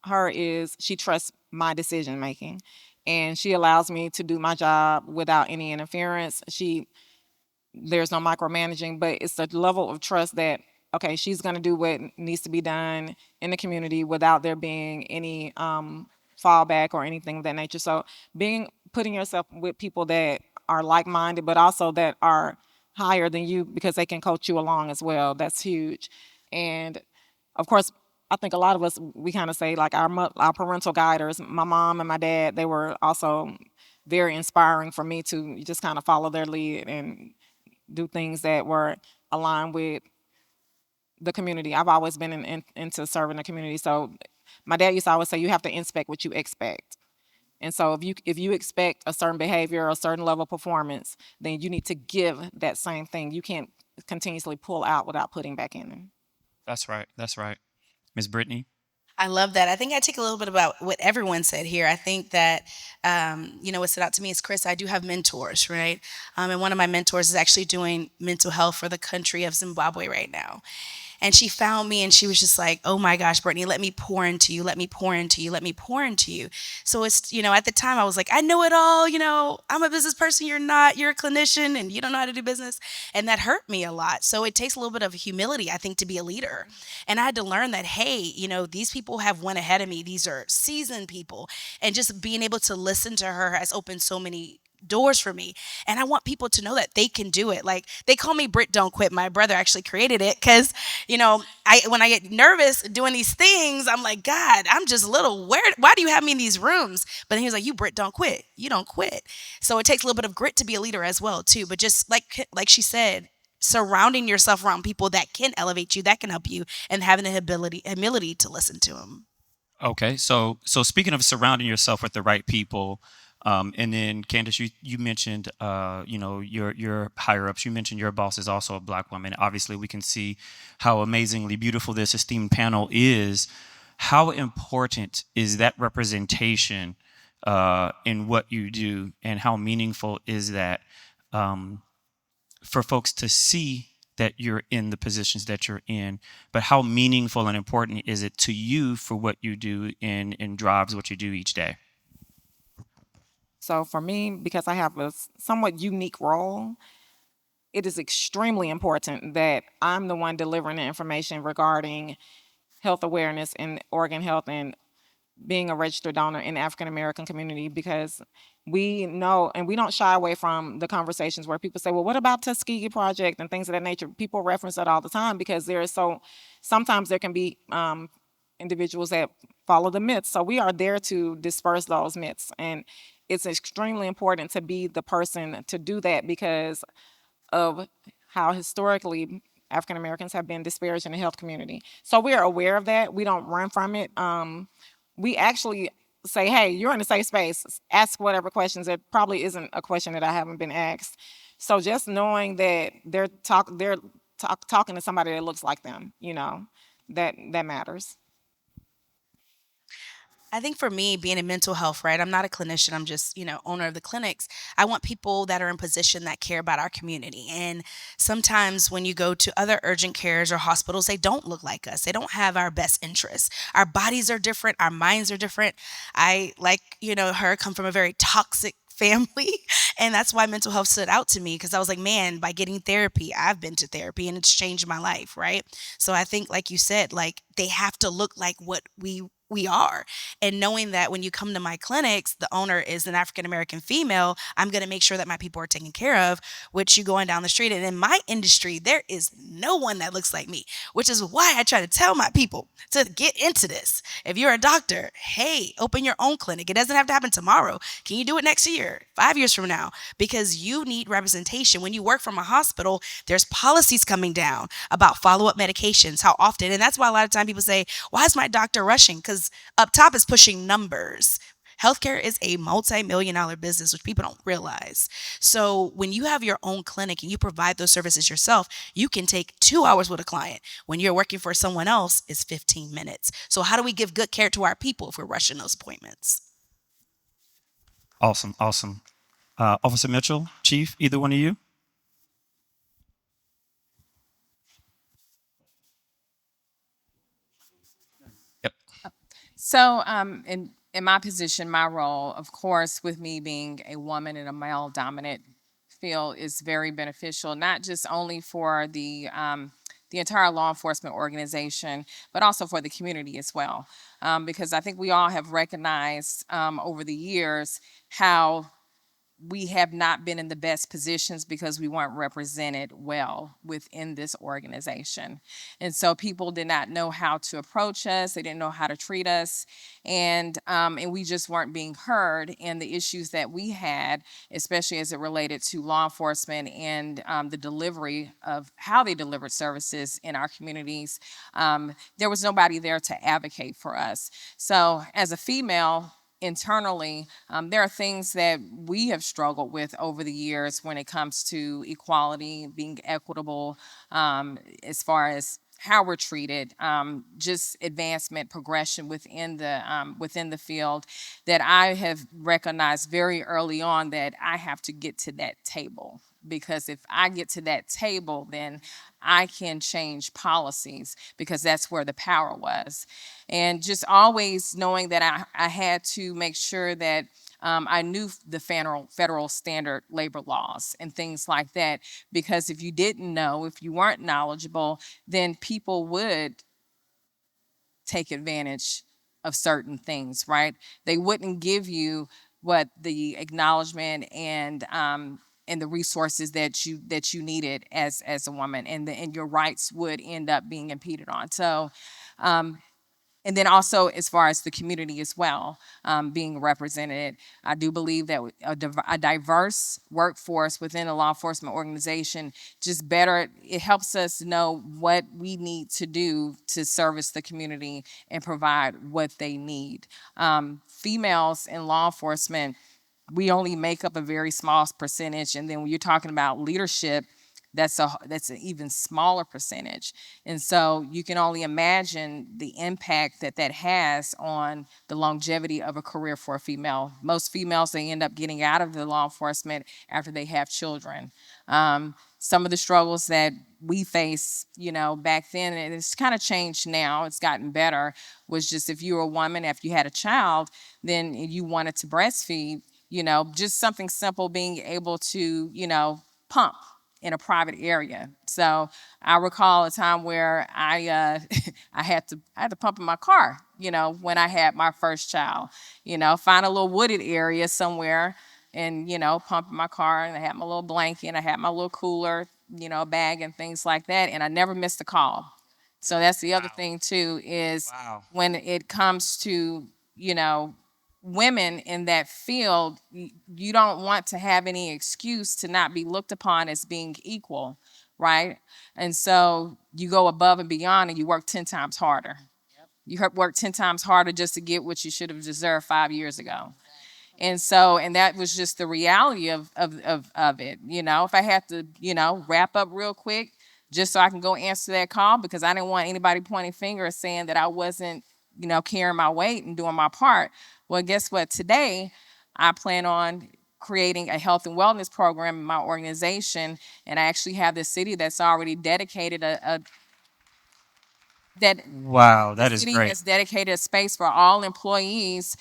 her is she trusts my decision making, and she allows me to do my job without any interference. There's no micromanaging, but it's a level of trust that okay, she's going to do what needs to be done in the community without there being any fallback or anything of that nature. So putting yourself with people that are like-minded, but also that are higher than you because they can coach you along as well. That's huge. And of course, I think a lot of us, we kind of say like our parental guiders, my mom and my dad, they were also very inspiring for me to just kind of follow their lead and do things that were aligned with the community. I've always been into serving the community. So my dad used to always say, you have to inspect what you expect. And so if you expect a certain behavior or a certain level of performance, then you need to give that same thing. You can't continuously pull out without putting back in. That's right. That's right. Miss Brittany? I love that. I think I take a little bit about what everyone said here. I think that, what stood out to me is Chris, I do have mentors, right? And one of my mentors is actually doing mental health for the country of Zimbabwe right now. And she found me and she was just like, oh my gosh, Brittany, let me pour into you, let me pour into you, let me pour into you. So it's, at the time I was like, I know it all, I'm a business person, you're not, you're a clinician and you don't know how to do business. And that hurt me a lot. So it takes a little bit of humility, I think, to be a leader. And I had to learn that, hey, these people have went ahead of me. These are seasoned people. And just being able to listen to her has opened so many doors for me. And I want people to know that they can do it. Like they call me Brit Don't Quit. My brother actually created it because, when I get nervous doing these things, I'm like, God, I'm just little. Why do you have me in these rooms? But then he was like, you Brit Don't Quit. You don't quit. So it takes a little bit of grit to be a leader as well too. But just like she said, surrounding yourself around people that can elevate you, that can help you, and having the ability to listen to them. Okay, so speaking of surrounding yourself with the right people, and then Candace, you mentioned your higher ups. You mentioned your boss is also a black woman. Obviously, we can see how amazingly beautiful this esteemed panel is. How important is that representation in what you do, and how meaningful is that for folks to see that you're in the positions that you're in, but how meaningful and important is it to you for what you do and drives what you do each day? So for me, because I have a somewhat unique role, it is extremely important that I'm the one delivering the information regarding health awareness and organ health and being a registered donor in the African American community, because we know and we don't shy away from the conversations where people say, well, what about Tuskegee Project and things of that nature? People reference that all the time because sometimes there can be individuals that follow the myths. So we are there to disperse those myths. And it's extremely important to be the person to do that because of how historically African Americans have been disparaged in the health community. So we are aware of that. We don't run from it. We actually say, hey, you're in a safe space. Ask whatever questions. There probably isn't a question that I haven't been asked. So just knowing that they're talking to somebody that looks like them, that matters. I think for me, being in mental health, right? I'm not a clinician. I'm just, owner of the clinics. I want people that are in position that care about our community. And sometimes when you go to other urgent cares or hospitals, they don't look like us. They don't have our best interests. Our bodies are different. Our minds are different. I, her, come from a very toxic family. And that's why mental health stood out to me because I was like, man, by getting therapy, I've been to therapy and it's changed my life, right? So I think, like you said, they have to look like what we are. And knowing that when you come to my clinics, the owner is an African American female, I'm going to make sure that my people are taken care of, which you going down the street. And in my industry, there is no one that looks like me, which is why I try to tell my people to get into this. If you're a doctor, hey, open your own clinic. It doesn't have to happen tomorrow. Can you do it next year, 5 years from now? Because you need representation. When you work from a hospital, there's policies coming down about follow-up medications, how often. And that's why a lot of time people say, why is my doctor rushing? Because up top is pushing numbers. Healthcare is a multi-million-dollar business, which people don't realize. So when you have your own clinic and you provide those services yourself, you can take 2 hours with a client. When you're working for someone else, it's 15 minutes. So how do we give good care to our people if we're rushing those appointments? Awesome, awesome. Officer Mitchell, Chief, either one of you? Yep. So, in my position, my role, of course, with me being a woman in a male dominant field, is very beneficial, not just only for the entire law enforcement organization, but also for the community as well. Because I think we all have recognized over the years how we have not been in the best positions because we weren't represented well within this organization. And so people did not know how to approach us, they didn't know how to treat us, and we just weren't being heard in the issues that we had, especially as it related to law enforcement and the delivery of how they delivered services in our communities. There was nobody there to advocate for us. So as a female, internally, there are things that we have struggled with over the years when it comes to equality, being equitable, as far as how we're treated, just advancement, progression within the field. That I have recognized very early on that I have to get to that table, because if I get to that table, then I can change policies, because that's where the power was. And just always knowing that I had to make sure that I knew the federal standard labor laws and things like that, because if you didn't know, if you weren't knowledgeable, then people would take advantage of certain things, right? They wouldn't give you what the acknowledgement and the resources that you needed as a woman, and your rights would end up being impeded on. So um, and then also as far as the community as well, being represented, I do believe that a diverse workforce within a law enforcement organization just better, it helps us know what we need to do to service the community and provide what they need. Females in law enforcement, we only make up a very small percentage, and then when you're talking about leadership, that's an even smaller percentage. And so you can only imagine the impact that that has on the longevity of a career for a female. Most females, they end up getting out of the law enforcement after they have children. Some of the struggles that we face, back then, and it's kind of changed now, it's gotten better, was just if you were a woman, after you had a child, then you wanted to breastfeed, just something simple, being able to, pump in a private area. So I recall a time where I had to pump in my car, when I had my first child. Find a little wooded area somewhere and, pump in my car, and I had my little blanket, and I had my little cooler, bag and things like that, and I never missed a call. So that's the other thing too, is Wow. when it comes to, you know, women in that field, you don't want to have any excuse to not be looked upon as being equal, right? And so you go above and beyond, and you work 10 times harder. You work 10 times harder just to get what you should have deserved 5 years ago. And so, and that was just the reality of it. If I had to, wrap up real quick, just so I can go answer that call, because I didn't want anybody pointing fingers saying that I wasn't, carrying my weight and doing my part. Well, guess what? Today, I plan on creating a health and wellness program in my organization, and I actually have the city that's already dedicated that Wow, the that is city great. has dedicated a space for all employees,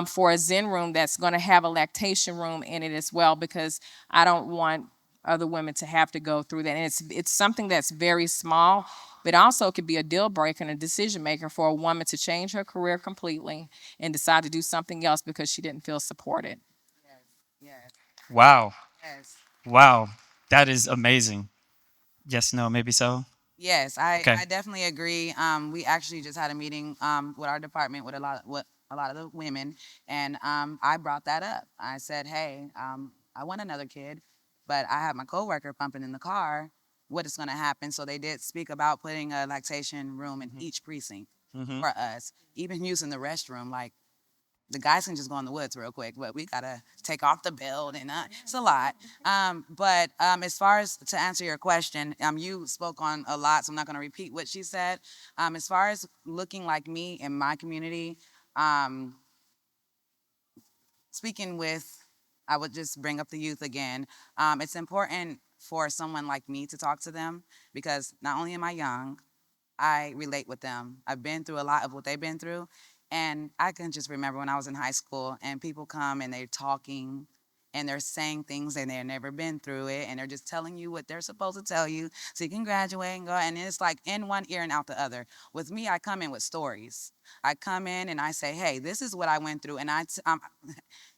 for a Zen room that's going to have a lactation room in it as well, because I don't want other women to have to go through that. And it's something that's very small, but also could be a deal breaker and a decision maker for a woman to change her career completely and decide to do something else because she didn't feel supported. Yes, Wow. yes. Wow. That is amazing. Yes, no, maybe so. Yes, I, Okay. I definitely agree. We actually just had a meeting with our department with a lot of the women, and I brought that up. I said, "Hey, I want another kid, but I have my coworker pumping in the car. What is going to happen?" So they did speak about putting a lactation room in each precinct Mm-hmm. for us, even using the restroom. Like, the guys can just go in the woods real quick, but we gotta take off the belt, and it's a lot. But as far as to answer your question, you spoke on a lot, so I'm not gonna repeat what she said. As far as looking like me in my community, um, speaking with I would just bring up the youth again. It's important for someone like me to talk to them because not only am I young, I relate with them. I've been through a lot of what they've been through. And I can just remember when I was in high school and people come and they're talking and they're saying things and they've never been through it and they're just telling you what they're supposed to tell you so you can graduate and go. And it's like in one ear and out the other. With me, I come in with stories. I come in and I say, hey, this is what I went through. And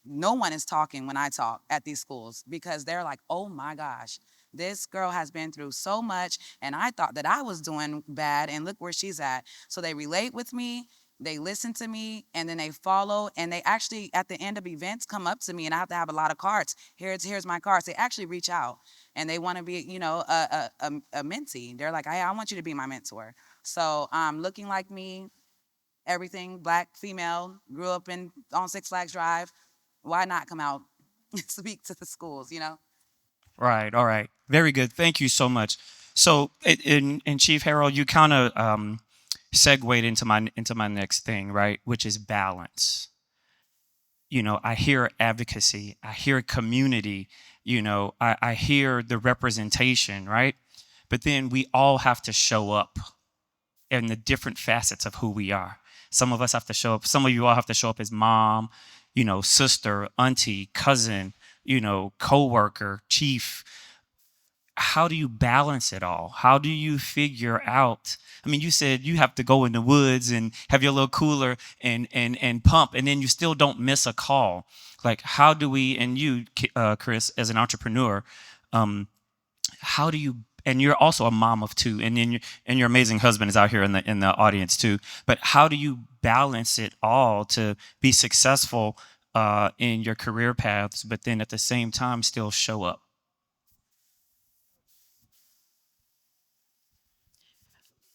no one is talking when I talk at these schools because they're like, oh my gosh, this girl has been through so much and I thought that I was doing bad and look where she's at. So they relate with me, they listen to me, and then they follow, and they actually at the end of events come up to me, and I have to have a lot of cards. Here's my cards. They actually reach out and they want to be, a mentee. They're like, I want you to be my mentor. So looking like me, everything, black, female, grew up on Six Flags Drive. Why not come out and speak to the schools? Right. All right. Very good. Thank you so much. So, in Chief Harold, you kind of segued into my next thing, right? Which is balance. I hear advocacy. I hear community. I hear the representation, right? But then we all have to show up in the different facets of who we are. Some of us have to show up. Some of you all have to show up as mom, sister, auntie, cousin, coworker, chief. How do you balance it all? How do you figure out? I mean, you said you have to go in the woods and have your little cooler and pump, and then you still don't miss a call. Like, how do we? And you, Chris, as an entrepreneur, how do you? And you're also a mom of two, and then your amazing husband is out here in the audience too. But how do you balance it all to be successful in your career paths, but then at the same time still show up?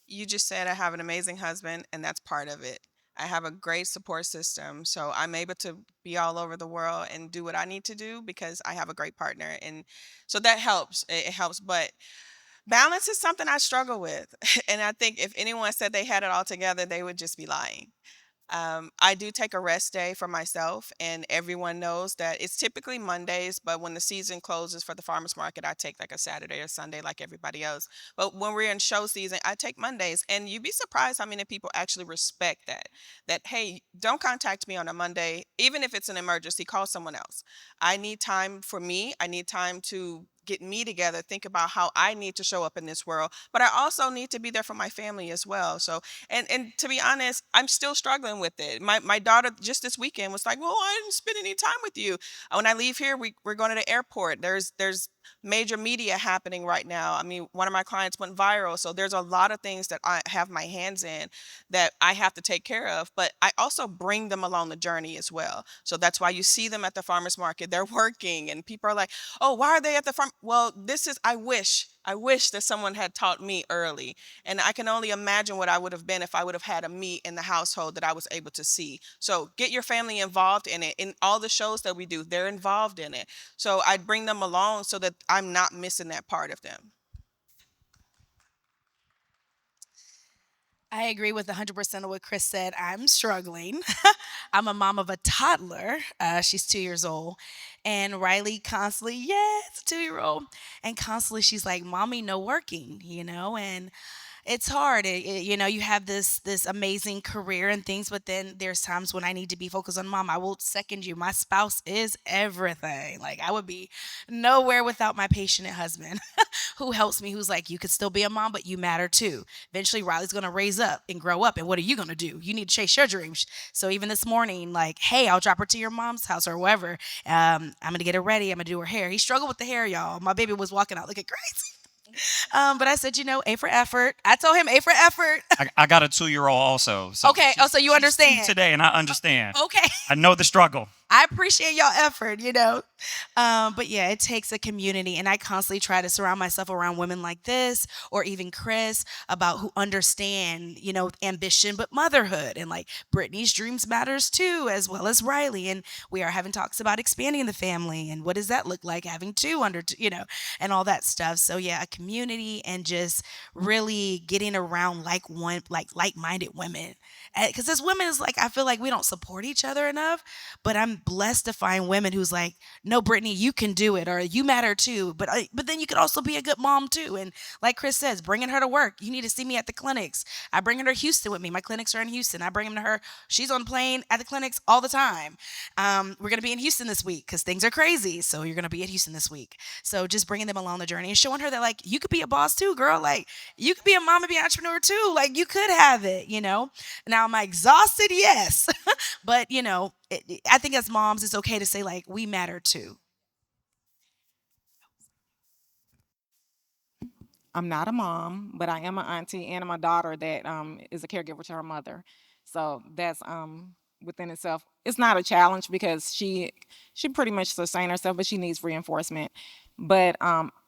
You just said I have an amazing husband, and that's part of it. I have a great support system, so I'm able to be all over the world and do what I need to do because I have a great partner, and so that helps. It helps, but balance is something I struggle with, and I think if anyone said they had it all together, they would just be lying. I do take a rest day for myself, and everyone knows that it's typically Mondays, but when the season closes for the farmers market, I take like a Saturday or Sunday like everybody else. But when we're in show season, I take Mondays, and you'd be surprised how many people actually respect that. That, hey, don't contact me on a Monday, even if it's an emergency, call someone else. I need time for me, I need time to get me together, think about how I need to show up in this world, but I also need to be there for my family as well. So and to be honest, I'm still struggling with it. My daughter just this weekend was like, "Well, I didn't spend any time with you." When I leave here, we're going to the airport. There's major media happening right now. I mean, one of my clients went viral, so there's a lot of things that I have my hands in that I have to take care of. But I also bring them along the journey as well. So that's why you see them at the farmers market. They're working, and people are like, "Oh, why are they at the farm?" Well, this is I wish that someone had taught me early, and I can only imagine what I would have been if I would have had a me in the household that I was able to see. So get your family involved in it. In all the shows that we do, they're involved in it. So I bring them along so that I'm not missing that part of them. I agree with 100% of what Chris said. I'm struggling. I'm a mom of a toddler. She's 2 years old. And Riley constantly, yeah, it's a 2 year old. And constantly she's like, Mommy, no working, And it's hard. You have this amazing career and things, but then there's times when I need to be focused on mom. I will second you. My spouse is everything. Like I would be nowhere without my patient husband who helps me, who's like, you could still be a mom, but you matter too. Eventually Riley's gonna raise up and grow up. And what are you gonna do? You need to chase your dreams. So even this morning, like, hey, I'll drop her to your mom's house or wherever. I'm gonna get her ready. I'm gonna do her hair. He struggled with the hair, y'all. My baby was walking out looking crazy. But I said, A for effort. I told him A for effort. I got a 2-year-old also. So okay. Oh, so you understand today, and I understand. Okay. I know the struggle. I appreciate y'all effort, But yeah, it takes a community, and I constantly try to surround myself around women like this, or even Chris, about who understand, ambition, but motherhood, and like Brittany's dreams matters too, as well as Riley, and we are having talks about expanding the family, and what does that look like having two under, and all that stuff. So yeah, a community, and just really getting around like-minded women, because as women, it's like I feel like we don't support each other enough, but I'm I'm blessed to find women who's like, no, Brittany, you can do it, or you matter too. But then you could also be a good mom too. And like Chris says, bringing her to work. You need to see me at the clinics. I bring her to Houston with me. My clinics are in Houston. I bring them to her. She's on the plane at the clinics all the time. We're gonna be in Houston this week because things are crazy. So you're gonna be at Houston this week. So just bringing them along the journey and showing her that like you could be a boss too, girl. Like you could be a mom and be an entrepreneur too. Like you could have it. Now am I exhausted? Yes, but I think as moms, it's okay to say like we matter too. I'm not a mom, but I am an auntie and I'm a daughter that is a caregiver to her mother. So that's within itself. It's not a challenge because she pretty much sustains herself, but she needs reinforcement. But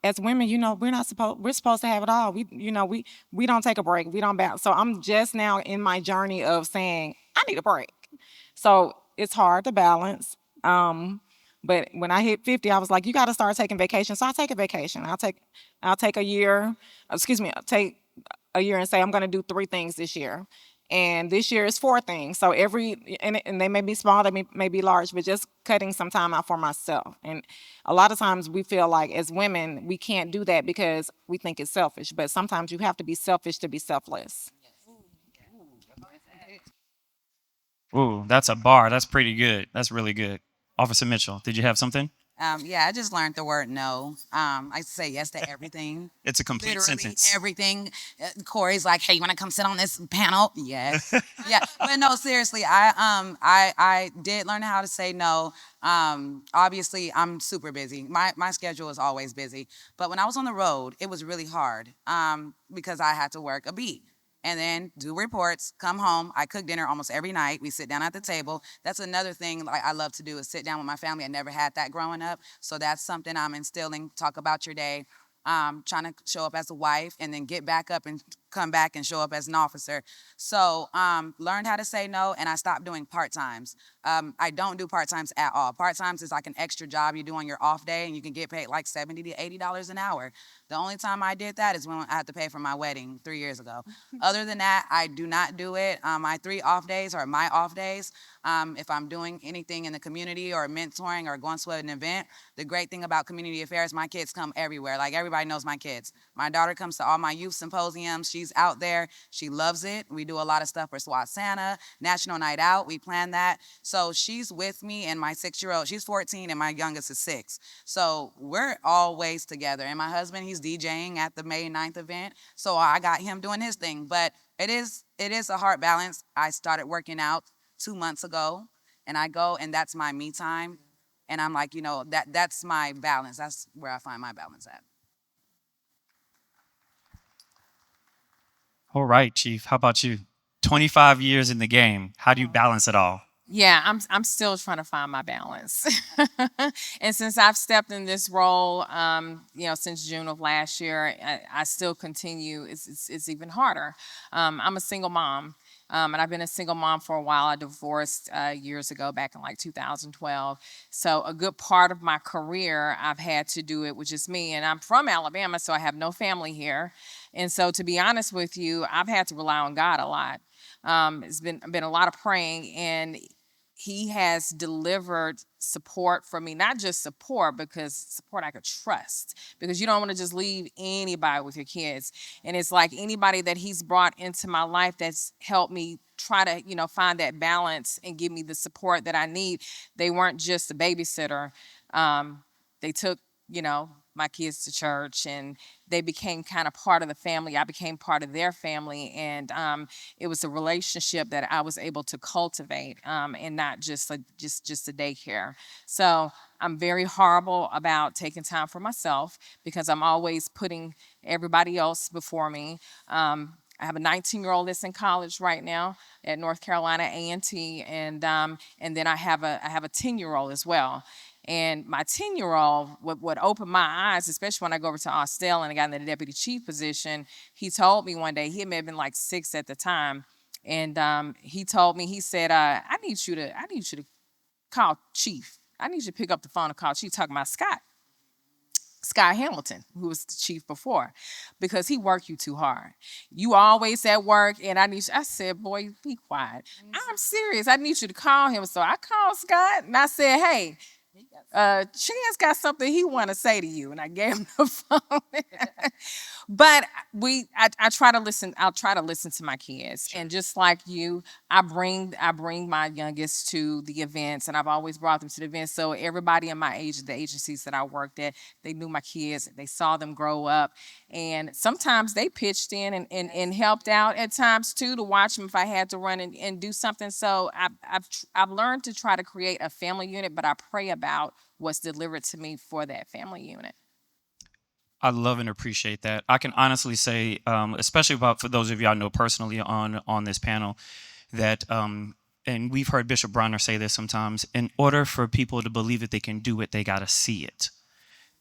as women, we're supposed to have it all. We don't take a break. We don't bounce. So I'm just now in my journey of saying I need a break. So it's hard to balance. But when I hit 50, I was like, you got to start taking vacations. So I take a vacation. I'll take a year. Excuse me. I'll take a year and say I'm going to do 3 things this year. And this year is 4 things. So and they may be small, they may be large, but just cutting some time out for myself. And a lot of times we feel like as women, we can't do that because we think it's selfish. But sometimes you have to be selfish to be selfless. Ooh, that's a bar. That's pretty good. That's really good. Officer Mitchell, did you have something? Yeah, I just learned the word no. I say yes to everything. It's a complete Literally sentence. everything. Corey's like, "Hey, you want to come sit on this panel?" Yes. Yeah, but no, seriously, I did learn how to say no. Obviously, I'm super busy. My schedule is always busy. But when I was on the road, it was really hard because I had to work a beat and then do reports, come home. I cook dinner almost every night. We sit down at the table. That's another thing like I love to do is sit down with my family. I never had that growing up. So that's something I'm instilling. Talk about your day. Trying to show up as a wife and then get back up and come back and show up as an officer. So learned how to say no, and I stopped doing part-times. I don't do part-times at all. Part-times is like an extra job you do on your off day, and you can get paid like $70 to $80 an hour. The only time I did that is when I had to pay for my wedding 3 years ago. Other than that, I do not do it. My 3 off days are my off days. If I'm doing anything in the community or mentoring or going to an event, the great thing about community affairs, my kids come everywhere. Like everybody knows my kids. My daughter comes to all my youth symposiums. She's out there. She loves it. We do a lot of stuff for SWAT Santa, National Night Out. We plan that. So she's with me and my 6-year-old. She's 14 and my youngest is 6. So we're always together. And my husband, he's DJing at the May 9th event. So I got him doing his thing. But it is a hard balance. I started working out 2 months ago, and I go and that's my me time. And I'm like, that's my balance. That's where I find my balance at. All right, Chief. How about you? 25 years in the game. How do you balance it all? Yeah, I'm still trying to find my balance. And since I've stepped in this role, since June of last year, I still continue. It's even harder. I'm a single mom. And I've been a single mom for a while. I divorced years ago, back in like 2012. So a good part of my career, I've had to do it with just me. And I'm from Alabama, so I have no family here. And so to be honest with you, I've had to rely on God a lot. It's been a lot of praying, and he has delivered support for me, not just support, because support I could trust, because you don't want to just leave anybody with your kids. And it's like anybody that he's brought into my life that's helped me try to, find that balance and give me the support that I need. They weren't just a babysitter. They took, my kids to church, and they became kind of part of the family. I became part of their family, and it was a relationship that I was able to cultivate, and not just a daycare. So I'm very horrible about taking time for myself because I'm always putting everybody else before me. I have a 19-year-old that's in college right now at North Carolina A&T, and then I have a 10-year-old as well. And my 10-year-old, what opened my eyes, especially when I go over to Austell and I got in the deputy chief position, he told me one day, he may have been like 6 at the time, and he told me, he said, I need you to call Chief. I need you to pick up the phone and call Chief, talking about Scott. Scott Hamilton, who was the chief before, because he worked you too hard. You always at work, and I said, boy, be quiet. I'm serious. I need you to call him. So I called Scott, and I said, hey, Chance got something he want to say to you, and I gave him the phone. But I try to listen. I'll try to listen to my kids, and just like you, I bring my youngest to the events, and I've always brought them to the events. So everybody in my age, the agencies that I worked at, they knew my kids. They saw them grow up, and sometimes they pitched in and helped out at times too, to watch them if I had to run and do something. So I've learned to try to create a family unit, but I pray about what's delivered to me for that family unit. I love and appreciate that. I can honestly say, especially about for those of you I know personally on this panel, that and we've heard Bishop Bronner say this sometimes. In order for people to believe that they can do it, they got to see it.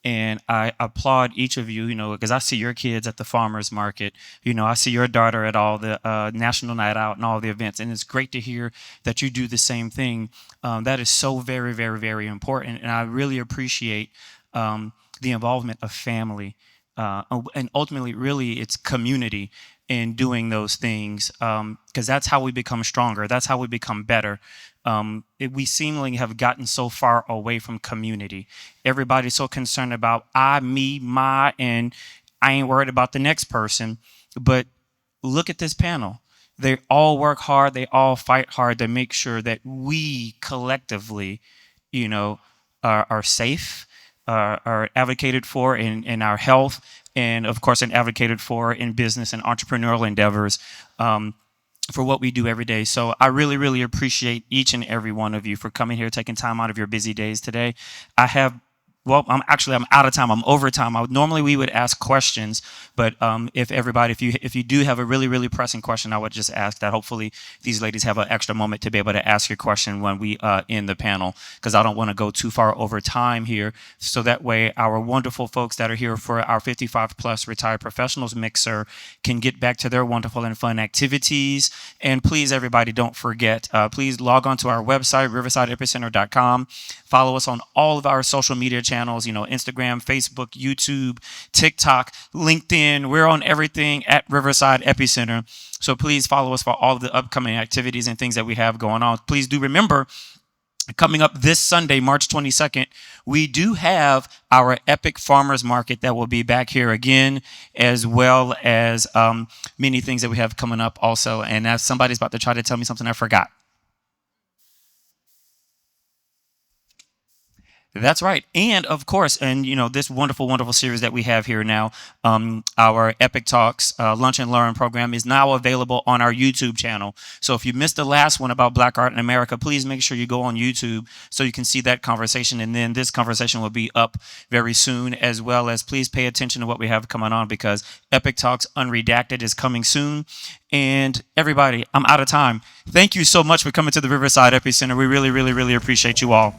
And I applaud each of you, because I see your kids at the farmers market. I see your daughter at all the National Night Out and all the events. And it's great to hear that you do the same thing. That is so very, very, very important. And I really appreciate the involvement of family. And ultimately, really, it's community in doing those things, because that's how we become stronger. That's how we become better. We seemingly have gotten so far away from community. Everybody's so concerned about I, me, my, and I ain't worried about the next person. But look at this panel. They all work hard. They all fight hard to make sure that we collectively, are safe, are advocated for in our health, and of course, and advocated for in business and entrepreneurial endeavors. For what we do every day. So I really, really appreciate each and every one of you for coming here, taking time out of your busy days today. I'm out of time. I'm over time. Normally we would ask questions, but if you do have a really, really pressing question, I would just ask that hopefully these ladies have an extra moment to be able to ask your question when we end the panel, because I don't want to go too far over time here. So that way our wonderful folks that are here for our 55 plus retired professionals mixer can get back to their wonderful and fun activities. And please, everybody, don't forget, please log on to our website, riversideepicenter.com. Follow us on all of our social media channels, Instagram, Facebook, YouTube, TikTok, LinkedIn. We're on everything at Riverside Epicenter. So please follow us for all of the upcoming activities and things that we have going on. Please do remember, coming up this Sunday, March 22nd, we do have our Epic Farmers Market that will be back here again, as well as many things that we have coming up also. And as somebody's about to try to tell me something I forgot. That's right. And of course, this wonderful, wonderful series that we have here now, our Epic Talks Lunch and Learn program is now available on our YouTube channel. So if you missed the last one about Black art in America, please make sure you go on YouTube so you can see that conversation. And then this conversation will be up very soon, as well as please pay attention to what we have coming on, because Epic Talks Unredacted is coming soon. And everybody, I'm out of time. Thank you so much for coming to the Riverside Epicenter. We really, really, really appreciate you all.